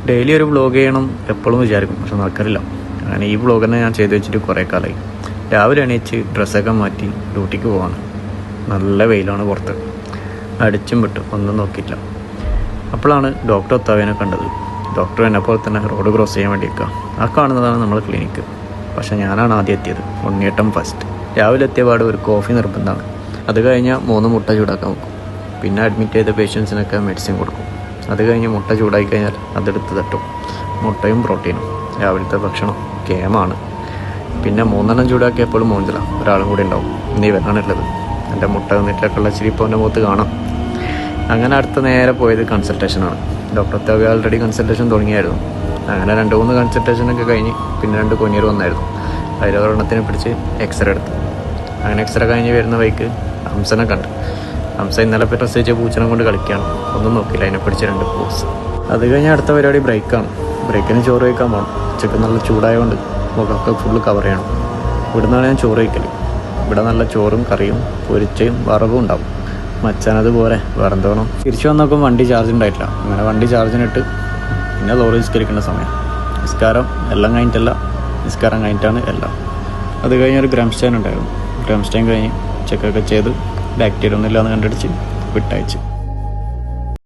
Daily ഒരു vlog ചെയ്യണം എപ്പോഴും വിചാരിക്കും, പക്ഷെ നടക്കാറില്ല. അങ്ങനെ ഈ വ്ളോഗ് തന്നെ ഞാൻ ചെയ്ത് വെച്ചിട്ട് കുറേ കാലമായി. രാവിലെ എണീച്ച് ഡ്രസ്സൊക്കെ മാറ്റി ഡ്യൂട്ടിക്ക് പോവാണ്. നല്ല വെയിലാണ് പുറത്ത്. അടിച്ചും വിട്ടു, ഒന്നും നോക്കിയില്ല. അപ്പോഴാണ് ഡോക്ടർ ഒത്താവേനെ കണ്ടത്. ഡോക്ടർ എന്നെപ്പോലെ തന്നെ റോഡ് ക്രോസ് ചെയ്യാൻ വേണ്ടി നിൽക്കുക. ആ കാണുന്നതാണ് നമ്മുടെ ക്ലിനിക്ക്. പക്ഷേ ഞാനാണ് ആദ്യം എത്തിയത്, ഉണ്ണിയേട്ടൻ ഫസ്റ്റ്. രാവിലെ എത്തിയ പാട് ഒരു കോഫി നിർബന്ധമാണ്. അത് കഴിഞ്ഞാൽ 3 മുട്ട ചൂടാക്കാൻ വെക്കും. പിന്നെ അഡ്മിറ്റ് ചെയ്ത പേഷ്യൻസിനൊക്കെ മെഡിസിൻ കൊടുക്കും. അത് കഴിഞ്ഞ് മുട്ട ചൂടാക്കി കഴിഞ്ഞാൽ അതെടുത്ത് തട്ടും. മുട്ടയും പ്രോട്ടീനും രാവിലത്തെ ഭക്ഷണം കേമാണ്. പിന്നെ 3 ചൂടാക്കിയപ്പോഴും മോഞ്ചല ഒരാളും കൂടി ഉണ്ടാവും. ഇന്ന് ഇവനാണുള്ളത്. എൻ്റെ മുട്ട നിന്നിട്ടൊക്കെയുള്ള ചിരിപ്പോൾ എൻ്റെ മുഖത്ത് കാണാം. അങ്ങനെ അടുത്ത നേരെ പോയത് കൺസൾട്ടേഷനാണ്. ഡോക്ടർ തവി ആൾറെഡി കൺസൾട്ടേഷൻ തുടങ്ങിയായിരുന്നു. അങ്ങനെ 2-3 കൺസൾട്ടേഷനൊക്കെ കഴിഞ്ഞ് പിന്നെ 2 കൊനിയർ വന്നായിരുന്നു. അതിലൊരെണ്ണത്തിനെ പിടിച്ച് എക്സ്റേ എടുത്തു. അങ്ങനെ എക്സ്റേ കഴിഞ്ഞ് വരുന്ന വഴിക്ക് ഹംസനെ കണ്ടു. ഹംസ ഇന്നലെ പ്രസവിച്ച പൂച്ചനെ കൊണ്ട് കളിക്കുകയാണ്. ഒന്നും നോക്കിയില്ല, അതിനെ പിടിച്ച് 2 പോസ്. അത് കഴിഞ്ഞ് അടുത്ത പരിപാടി ബ്രേക്കാണ്. ബ്രേക്കിന് ചോറ് കഴിക്കാൻ പോകണം. ഉച്ചയ്ക്ക് നല്ല ചൂടായതുകൊണ്ട് മുഖമൊക്കെ ഫുള്ള് കവർ ചെയ്യണം. ഇവിടുന്നാണ് ഞാൻ ചോറ് കഴിക്കൽ. ഇവിടെ നല്ല ചോറും കറിയും പൊരിച്ചയും വറവും ഉണ്ടാവും. മച്ചാനതുപോലെ വേറെ എന്തോണം. തിരിച്ചു വന്നപ്പോൾ വണ്ടി ചാർജ് ഉണ്ടായിട്ടില്ല. അങ്ങനെ വണ്ടി ചാർജിനിട്ട് പിന്നെ ലോറി നിസ്കരിക്കേണ്ട സമയം. നിസ്കാരം എല്ലാം കഴിഞ്ഞിട്ടല്ല, നിസ്കാരം കഴിഞ്ഞിട്ടാണ് എല്ലാം. അത് കഴിഞ്ഞൊരു ഗ്രാം സ്റ്റൈൻ ഉണ്ടായിരുന്നു. ഗ്രാം സ്റ്റൈൻ കഴിഞ്ഞ് ചെക്കൊക്കെ ചെയ്ത് ബാക്ടീരിയ ഒന്നും ഇല്ലാന്ന് കണ്ടുപിടിച്ച് വിട്ടയച്ചു.